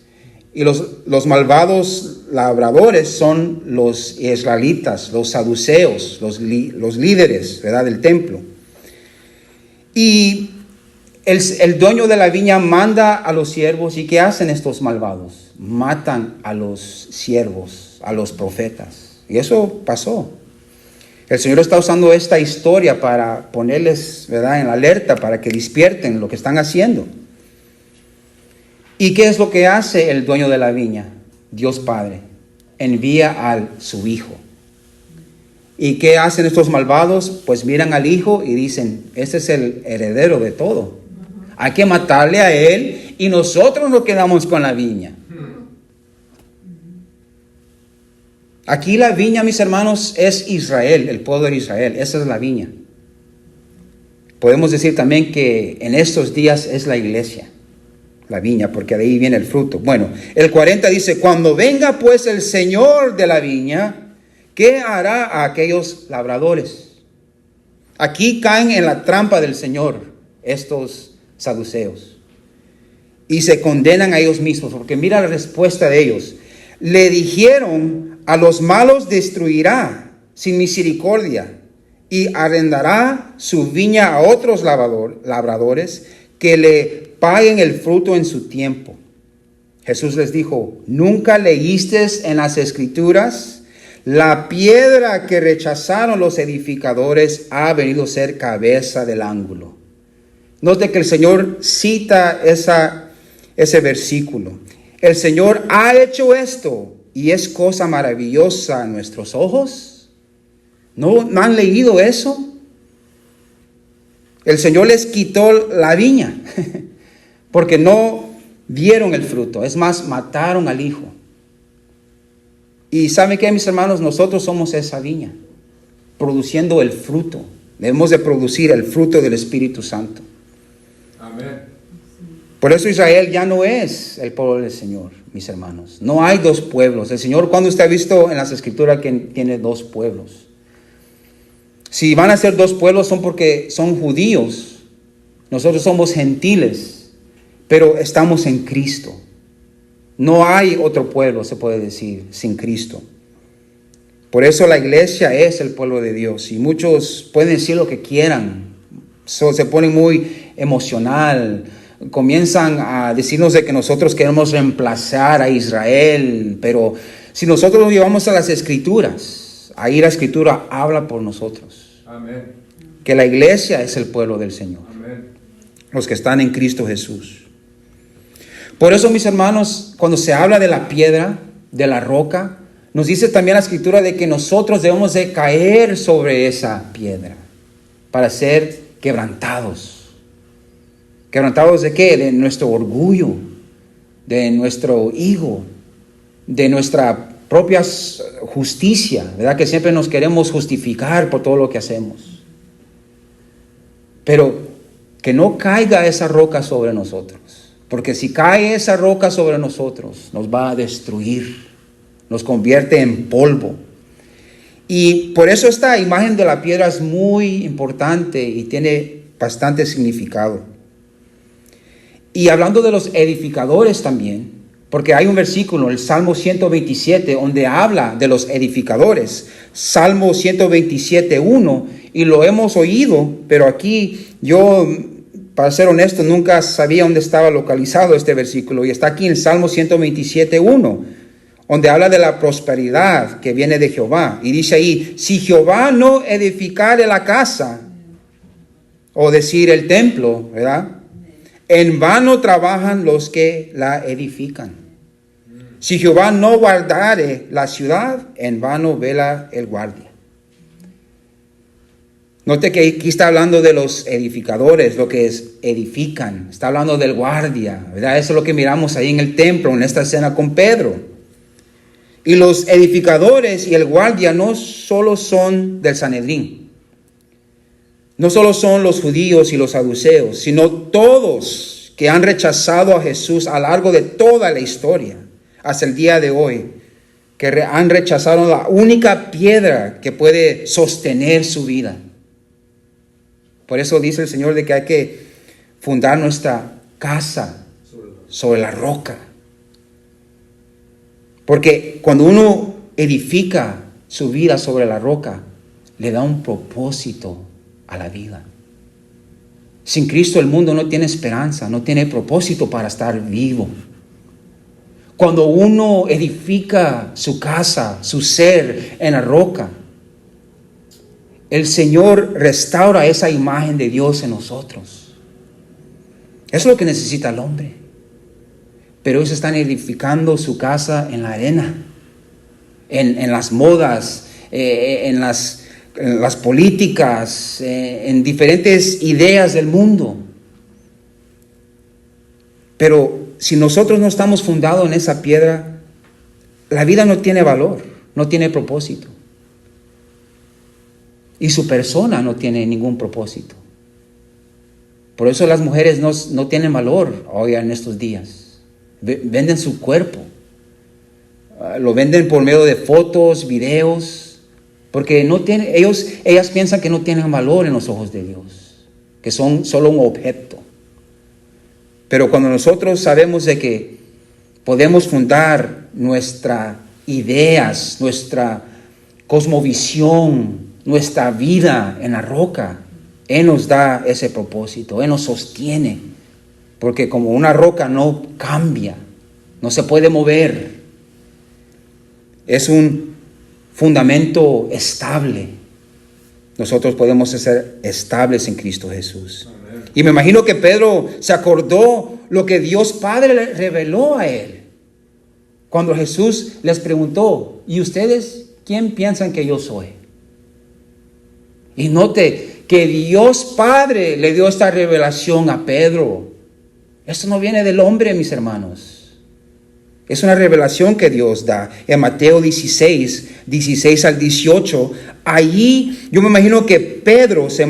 Y los malvados labradores son los israelitas, los saduceos, los líderes, ¿verdad? Del templo. Y el dueño de la viña manda a los siervos. ¿Y qué hacen estos malvados? Matan a los siervos, a los profetas. Y eso pasó. El Señor está usando esta historia para ponerles, ¿verdad?, en alerta, para que despierten lo que están haciendo. ¿Y qué es lo que hace el dueño de la viña? Dios Padre envía a su hijo. ¿Y qué hacen estos malvados? Pues miran al hijo y dicen, este es el heredero de todo. Hay que matarle a él y nosotros nos quedamos con la viña. Aquí la viña, mis hermanos, es Israel, el pueblo de Israel. Esa es la viña. Podemos decir también que en estos días es la iglesia, la viña, porque de ahí viene el fruto. Bueno, el 40 dice, cuando venga pues el Señor de la viña, ¿qué hará a aquellos labradores? Aquí caen en la trampa del Señor estos saduceos y se condenan a ellos mismos, porque mira la respuesta de ellos. Le dijeron, a los malos destruirá sin misericordia y arrendará su viña a otros labradores que le paguen el fruto en su tiempo. Jesús les dijo, ¿nunca leísteis en las Escrituras? La piedra que rechazaron los edificadores ha venido a ser cabeza del ángulo. Note que el Señor cita ese versículo. El Señor ha hecho esto y es cosa maravillosa a nuestros ojos. ¿No han leído eso? El Señor les quitó la viña porque no dieron el fruto. Es más, mataron al hijo. Y ¿saben qué, mis hermanos? Nosotros somos esa viña, produciendo el fruto. Debemos de producir el fruto del Espíritu Santo. Amén. Por eso Israel ya no es el pueblo del Señor, mis hermanos. No hay dos pueblos. El Señor, cuando usted ha visto en las Escrituras que tiene dos pueblos. Si van a ser dos pueblos son porque son judíos. Nosotros somos gentiles, pero estamos en Cristo. No hay otro pueblo, se puede decir, sin Cristo. Por eso la iglesia es el pueblo de Dios. Y muchos pueden decir lo que quieran. Se ponen muy emocional. Comienzan a decirnos de que nosotros queremos reemplazar a Israel. Pero si nosotros nos llevamos a las Escrituras, ahí la Escritura habla por nosotros. Amén. Que la iglesia es el pueblo del Señor. Amén. Los que están en Cristo Jesús. Por eso, mis hermanos, cuando se habla de la piedra, de la roca, nos dice también la Escritura de que nosotros debemos de caer sobre esa piedra. para ser quebrantados. ¿Quebrantados de qué? De nuestro orgullo, de nuestro ego, de nuestra propia justicia, ¿verdad? Que siempre nos queremos justificar por todo lo que hacemos. Pero que no caiga esa roca sobre nosotros. Porque si cae esa roca sobre nosotros, nos va a destruir, nos convierte en polvo. Y por eso esta imagen de la piedra es muy importante y tiene bastante significado. Y hablando de los edificadores también, porque hay un versículo, el Salmo 127, donde habla de los edificadores. Salmo 127:1, y lo hemos oído, pero aquí yo, para ser honesto, nunca sabía dónde estaba localizado este versículo. Y está aquí en Salmo 127:1, donde habla de la prosperidad que viene de Jehová. Y dice ahí, si Jehová no edificare la casa, o decir el templo, ¿verdad? En vano trabajan los que la edifican. Si Jehová no guardare la ciudad, en vano vela el guardia. Note que aquí está hablando de los edificadores, lo que edifican. Está hablando del guardia, ¿verdad? Eso es lo que miramos ahí en el templo, en esta escena con Pedro. Y los edificadores y el guardia no solo son del Sanedrín. No solo son los judíos y los saduceos, sino todos que han rechazado a Jesús a lo largo de toda la historia, hasta el día de hoy, que han rechazado la única piedra que puede sostener su vida. Por eso dice el Señor de que hay que fundar nuestra casa sobre la roca. Porque cuando uno edifica su vida sobre la roca, le da un propósito a la vida. Sin Cristo el mundo no tiene esperanza, no tiene propósito para estar vivo. Cuando uno edifica su casa, su ser en la roca, el Señor restaura esa imagen de Dios en nosotros. Eso es lo que necesita el hombre. Pero ellos están edificando su casa en la arena, en las modas, en las políticas, en diferentes ideas del mundo. Pero si nosotros no estamos fundados en esa piedra, la vida no tiene valor, no tiene propósito. Y su persona no tiene ningún propósito. Por eso las mujeres no tienen valor hoy en estos días. Venden su cuerpo. Lo venden por medio de fotos, videos. Porque ellas piensan que no tienen valor en los ojos de Dios. Que son solo un objeto. Pero cuando nosotros sabemos de que podemos fundar nuestras ideas, nuestra cosmovisión, nuestra vida en la roca, Él nos da ese propósito, Él nos sostiene, porque como una roca no cambia, no se puede mover, es un fundamento estable. Nosotros podemos ser estables en Cristo Jesús. Amén. Y me imagino que Pedro se acordó lo que Dios Padre le reveló a él, cuando Jesús les preguntó, ¿y ustedes quién piensan que yo soy? Y note que Dios Padre le dio esta revelación a Pedro. Esto no viene del hombre, mis hermanos. Es una revelación que Dios da. En Mateo 16 al 18, allí yo me imagino que Pedro se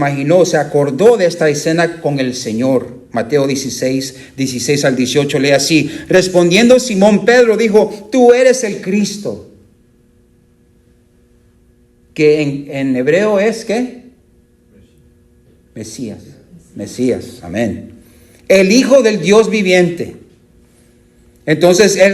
acordó de esta escena con el Señor. Mateo 16 al 18, lee así. Respondiendo Simón Pedro dijo, tú eres el Cristo. Que en hebreo es, ¿qué? Mesías, amén. El Hijo del Dios viviente. Entonces le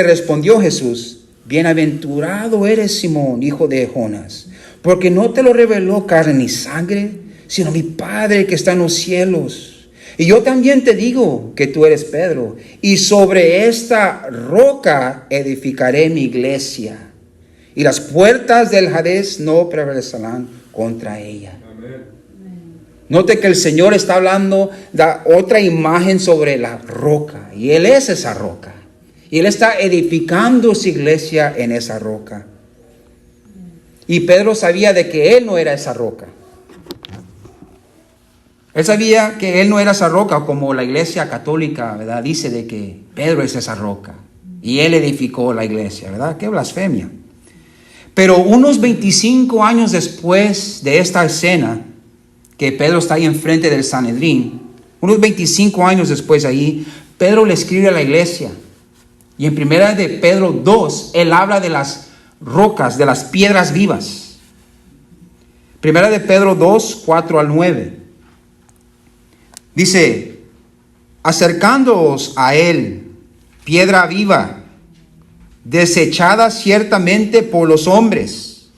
respondió Jesús, bienaventurado eres Simón, hijo de Jonás, porque no te lo reveló carne ni sangre, sino mi Padre que está en los cielos. Y yo también te digo que tú eres Pedro, y sobre esta roca edificaré mi iglesia, y las puertas del Hades no prevalecerán contra ella. Amén. Note que el Señor está hablando de otra imagen sobre la roca, y Él es esa roca, y Él está edificando su iglesia en esa roca. Y Pedro sabía de que él no era esa roca. Él sabía que él no era esa roca, como la iglesia católica, ¿verdad? Dice de que Pedro es esa roca. Y él edificó la iglesia, ¿verdad? Qué blasfemia. Pero unos 25 años después de esta escena, que Pedro está ahí enfrente del Sanedrín, unos 25 años después ahí, Pedro le escribe a la iglesia. Y en primera de Pedro 2, él habla de las rocas, de las piedras vivas. Primera de Pedro 2, 4 al 9. Dice, acercándoos a él, piedra viva, desechada ciertamente por los hombres,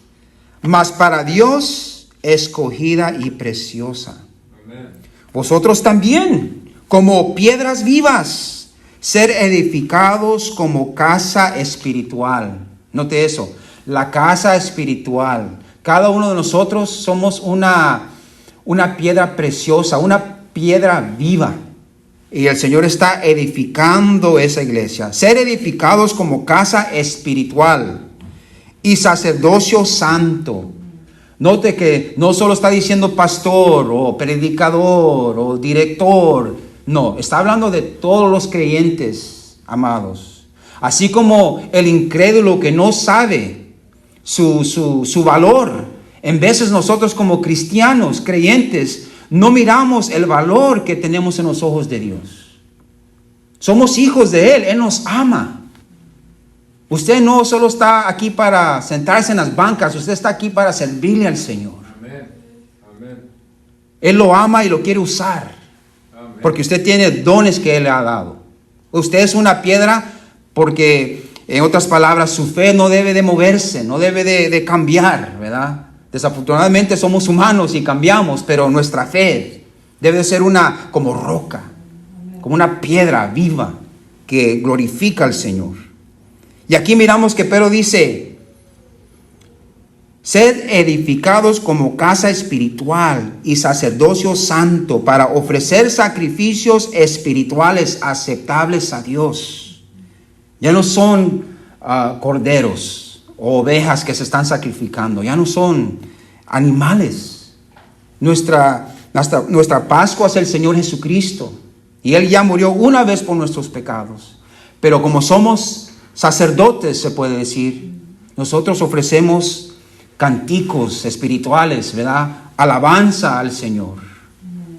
mas para Dios escogida y preciosa. Amén. Vosotros también, como piedras vivas, ser edificados como casa espiritual. Note eso, la casa espiritual. Cada uno de nosotros somos una piedra preciosa, una piedra viva. Y el Señor está edificando esa iglesia. Ser edificados como casa espiritual y sacerdocio santo. Note que no solo está diciendo pastor o predicador o director. No, está hablando de todos los creyentes, amados. Así como el incrédulo que no sabe su valor. En veces nosotros como cristianos, creyentes, no miramos el valor que tenemos en los ojos de Dios. Somos hijos de Él. Él nos ama. Usted no solo está aquí para sentarse en las bancas. Usted está aquí para servirle al Señor. Amén. Amén. Él lo ama y lo quiere usar. Amén. Porque usted tiene dones que Él le ha dado. Usted es una piedra porque, en otras palabras, su fe no debe de moverse, no debe de cambiar, ¿verdad? Desafortunadamente somos humanos y cambiamos, pero nuestra fe debe de ser como roca, como una piedra viva que glorifica al Señor. Y aquí miramos que Pedro dice, sed edificados como casa espiritual y sacerdocio santo para ofrecer sacrificios espirituales aceptables a Dios. Ya no son corderos o ovejas que se están sacrificando, ya no son animales. Nuestra Pascua es el Señor Jesucristo, y Él ya murió una vez por nuestros pecados. Pero como somos sacerdotes, se puede decir, nosotros ofrecemos cánticos espirituales, ¿verdad? Alabanza al Señor.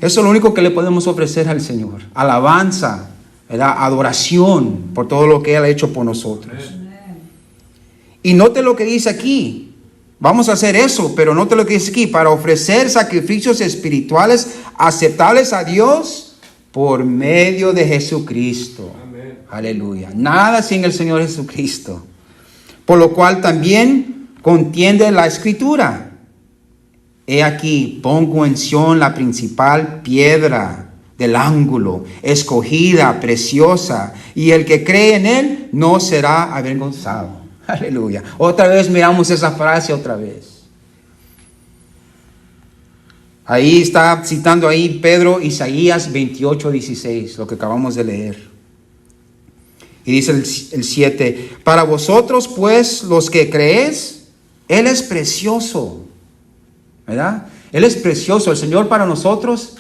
Eso es lo único que le podemos ofrecer al Señor. Alabanza, ¿verdad? Adoración por todo lo que Él ha hecho por nosotros. Y note lo que dice aquí. Vamos a hacer eso, pero note lo que dice aquí. Para ofrecer sacrificios espirituales aceptables a Dios por medio de Jesucristo. Amén. Aleluya. Nada sin el Señor Jesucristo. Por lo cual también contiende la Escritura. He aquí, pongo en Sión la principal piedra del ángulo, escogida, preciosa, y el que cree en Él no será avergonzado. Aleluya. Otra vez miramos esa frase otra vez. Ahí está citando ahí Pedro Isaías 28:16, lo que acabamos de leer. Y dice el 7, para vosotros pues los que creéis, Él es precioso. ¿Verdad? Él es precioso, el Señor para nosotros,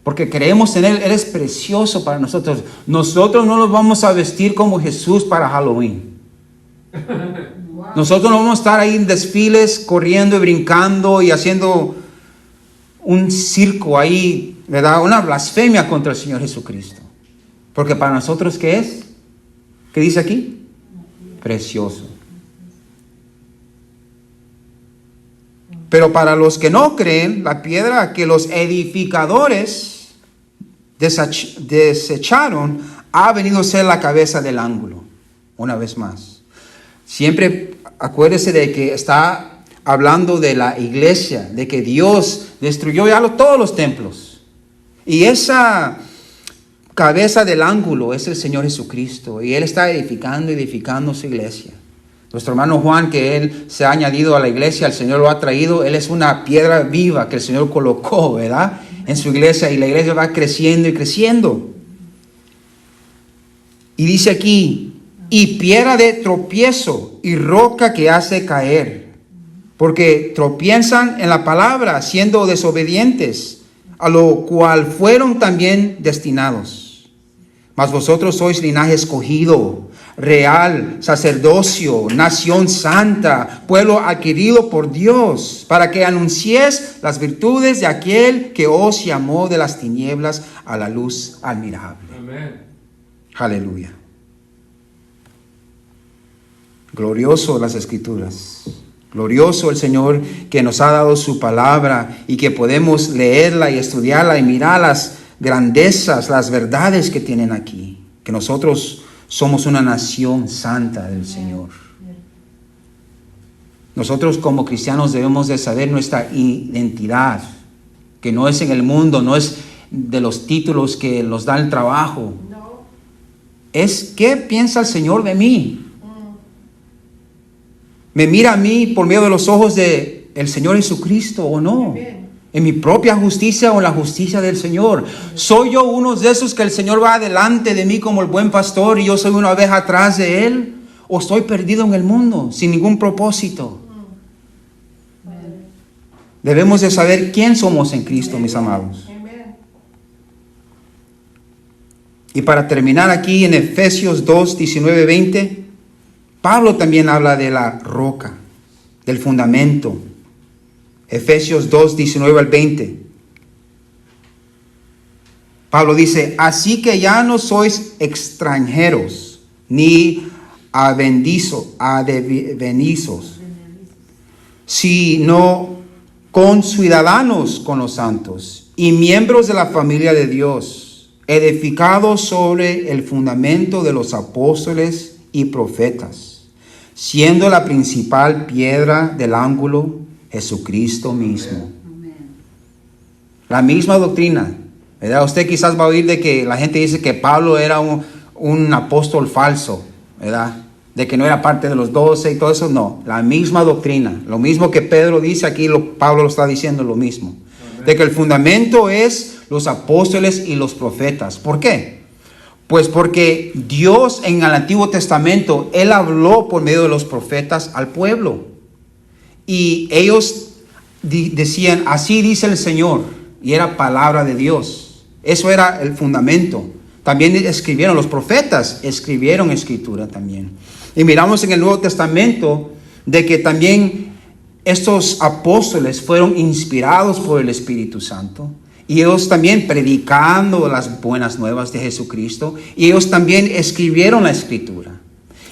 porque creemos en Él, Él es precioso para nosotros. Nosotros no nos vamos a vestir como Jesús para Halloween. Nosotros no vamos a estar ahí en desfiles, corriendo y brincando y haciendo un circo ahí, ¿verdad? Una blasfemia contra el Señor Jesucristo. Porque para nosotros, ¿qué es? ¿Qué dice aquí? Precioso. Pero para los que no creen, la piedra que los edificadores desecharon ha venido a ser la cabeza del ángulo. Una vez más. Siempre acuérdese de que está hablando de la iglesia, de que Dios destruyó ya todos los templos. Y esa cabeza del ángulo es el Señor Jesucristo. Y Él está edificando su iglesia. Nuestro hermano Juan, que él se ha añadido a la iglesia, el Señor lo ha traído. Él es una piedra viva que el Señor colocó, ¿verdad? En su iglesia, y la iglesia va creciendo y creciendo. Y dice aquí, y piedra de tropiezo y roca que hace caer. porque tropiezan en la palabra, siendo desobedientes, a lo cual fueron también destinados. Mas vosotros sois linaje escogido, real, sacerdocio, nación santa, pueblo adquirido por Dios, para que anunciéis las virtudes de aquel que os llamó de las tinieblas a la luz admirable. Amén. Aleluya. Glorioso las Escrituras. Glorioso el Señor que nos ha dado su palabra y que podemos leerla y estudiarla y mirar las grandezas, las verdades que tienen aquí. Que nosotros somos una nación santa del Señor. Nosotros como cristianos debemos de saber nuestra identidad, que no es en el mundo, no es de los títulos que nos da el trabajo. Es qué piensa el Señor de mí. ¿Me mira a mí por medio de los ojos de el Señor Jesucristo o no? ¿En mi propia justicia o en la justicia del Señor? ¿Soy yo uno de esos que el Señor va delante de mí como el buen pastor y yo soy una oveja atrás de Él? ¿O estoy perdido en el mundo sin ningún propósito? Debemos de saber quién somos en Cristo, mis amados. Y para terminar aquí en Efesios 2, 19, 20, Pablo también habla de la roca, del fundamento. Efesios 2, 19 al 20. Pablo dice, así que ya no sois extranjeros, ni advenizos, sino conciudadanos con los santos y miembros de la familia de Dios, edificados sobre el fundamento de los apóstoles y profetas, siendo la principal piedra del ángulo Jesucristo mismo. La misma doctrina, ¿verdad? Usted quizás va a oír de que la gente dice que Pablo era un apóstol falso, ¿verdad? De que no era parte de los 12 y todo eso. No, la misma doctrina, lo mismo que Pedro dice aquí, Pablo lo está diciendo lo mismo. De que el fundamento es los apóstoles y los profetas. ¿Por qué? Pues porque Dios en el Antiguo Testamento, Él habló por medio de los profetas al pueblo. Y ellos decían, así dice el Señor. Y era palabra de Dios. Eso era el fundamento. También escribieron, los profetas escribieron escritura también. Y miramos en el Nuevo Testamento de que también estos apóstoles fueron inspirados por el Espíritu Santo. Y ellos también predicando las buenas nuevas de Jesucristo. Y ellos también escribieron la escritura.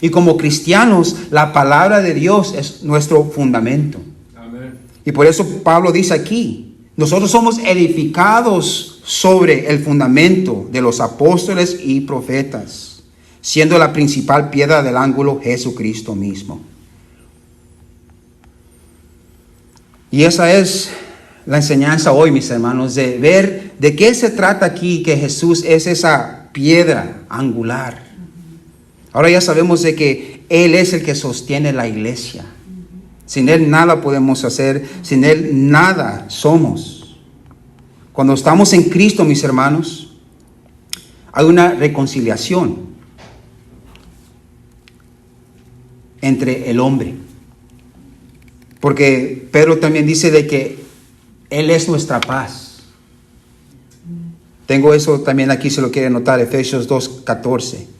Y como cristianos, la palabra de Dios es nuestro fundamento. Amén. Y por eso Pablo dice aquí, nosotros somos edificados sobre el fundamento de los apóstoles y profetas, siendo la principal piedra del ángulo Jesucristo mismo. Y esa es la enseñanza hoy, mis hermanos, de ver de qué se trata aquí, que Jesús es esa piedra angular. Ahora ya sabemos de que Él es el que sostiene la iglesia. Sin Él nada podemos hacer, sin Él nada somos. Cuando estamos en Cristo, mis hermanos, hay una reconciliación entre el hombre. Porque Pedro también dice de que Él es nuestra paz. Tengo eso también aquí, se lo quiere notar, Efesios 2:14.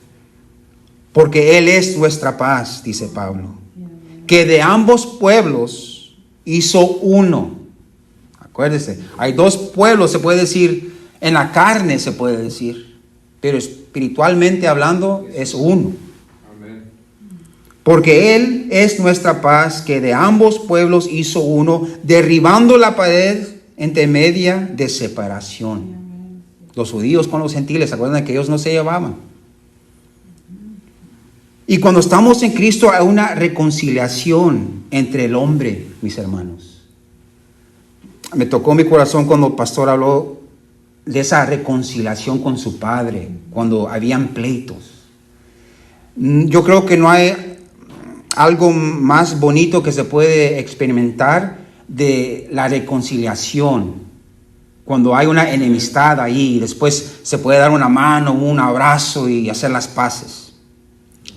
Porque Él es nuestra paz, dice Pablo, que de ambos pueblos hizo uno. Acuérdese, hay dos pueblos, se puede decir, en la carne se puede decir, pero espiritualmente hablando es uno. Amén. Porque Él es nuestra paz, que de ambos pueblos hizo uno, derribando la pared intermedia de separación. Los judíos con los gentiles, ¿se acuerdan que ellos no se llevaban? Y cuando estamos en Cristo hay una reconciliación entre el hombre, mis hermanos. Me tocó mi corazón cuando el pastor habló de esa reconciliación con su padre, cuando habían pleitos. Yo creo que no hay algo más bonito que se puede experimentar de la reconciliación. Cuando hay una enemistad ahí, después se puede dar una mano, un abrazo y hacer las paces.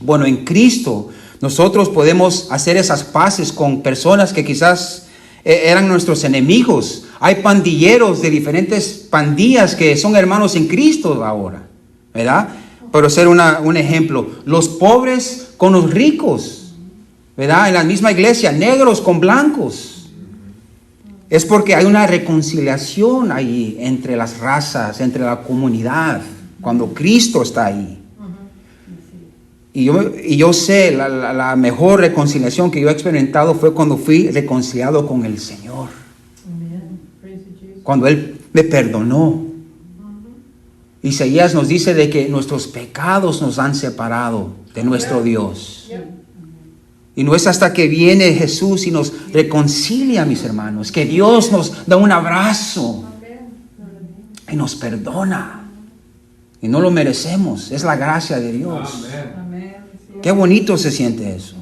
Bueno, en Cristo Nosotros podemos hacer esas paces con personas que quizás eran nuestros enemigos. Hay pandilleros de diferentes pandillas que son hermanos en Cristo ahora, ¿verdad? Pero ser un ejemplo, los pobres con los ricos, ¿verdad? En la misma iglesia, negros con blancos. Es porque hay una reconciliación ahí entre las razas, entre la comunidad, cuando Cristo está ahí. Y yo sé, la mejor reconciliación que yo he experimentado fue cuando fui reconciliado con el Señor. Cuando Él me perdonó. Isaías nos dice de que nuestros pecados nos han separado de nuestro Dios. Y no es hasta que viene Jesús y nos reconcilia, mis hermanos, que Dios nos da un abrazo y nos perdona. Y no lo merecemos, es la gracia de Dios. Qué bonito se siente eso.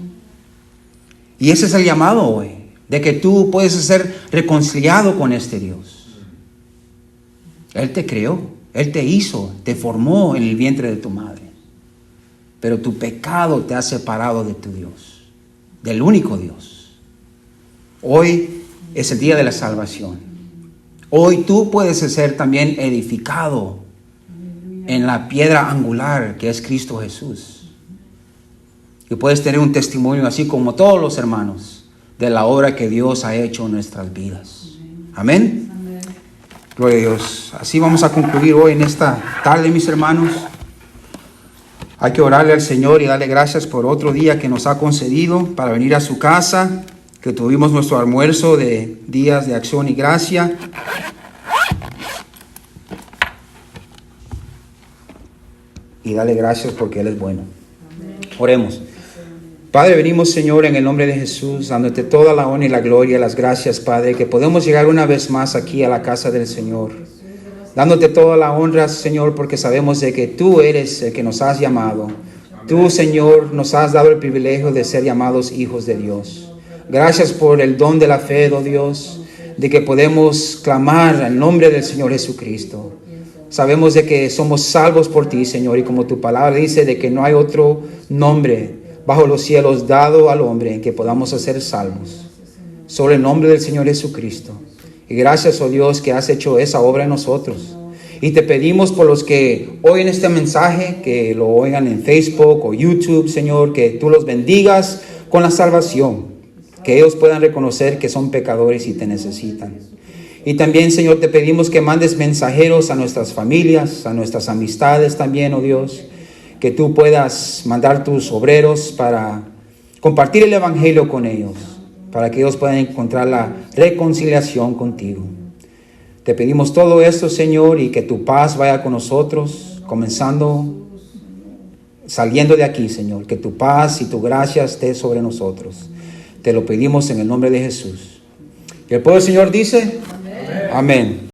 Y ese es el llamado hoy, de que tú puedes ser reconciliado con este Dios. Él te creó, Él te hizo, te formó en el vientre de tu madre. Pero tu pecado te ha separado de tu Dios, del único Dios. Hoy es el día de la salvación. Hoy tú puedes ser también edificado en la piedra angular que es Cristo Jesús. Y puedes tener un testimonio así como todos los hermanos de la obra que Dios ha hecho en nuestras vidas. Amén. Amén. Gloria a Dios. Así vamos a concluir hoy en esta tarde, mis hermanos. Hay que orarle al Señor y darle gracias por otro día que nos ha concedido para venir a su casa, que tuvimos nuestro almuerzo de días de acción y gracia. Y darle gracias porque Él es bueno. Oremos. Padre, venimos, Señor, en el nombre de Jesús, dándote toda la honra y la gloria, las gracias, Padre, que podemos llegar una vez más aquí a la casa del Señor. Dándote toda la honra, Señor, porque sabemos de que tú eres el que nos has llamado. Tú, Señor, nos has dado el privilegio de ser llamados hijos de Dios. Gracias por el don de la fe, oh Dios, de que podemos clamar al nombre del Señor Jesucristo. Sabemos de que somos salvos por ti, Señor, y como tu palabra dice, de que no hay otro nombre bajo los cielos dado al hombre en que podamos ser salvos. Sobre el nombre del Señor Jesucristo. Y gracias, oh Dios, que has hecho esa obra en nosotros. Y te pedimos por los que oyen este mensaje, que lo oigan en Facebook o YouTube, Señor, que tú los bendigas con la salvación. Que ellos puedan reconocer que son pecadores y te necesitan. Y también, Señor, te pedimos que mandes mensajeros a nuestras familias, a nuestras amistades también, oh Dios. Que tú puedas mandar tus obreros para compartir el evangelio con ellos, para que ellos puedan encontrar la reconciliación contigo. Te pedimos todo esto, Señor, y que tu paz vaya con nosotros, saliendo de aquí, Señor. Que tu paz y tu gracia esté sobre nosotros. Te lo pedimos en el nombre de Jesús. Y el pueblo del Señor dice, amén.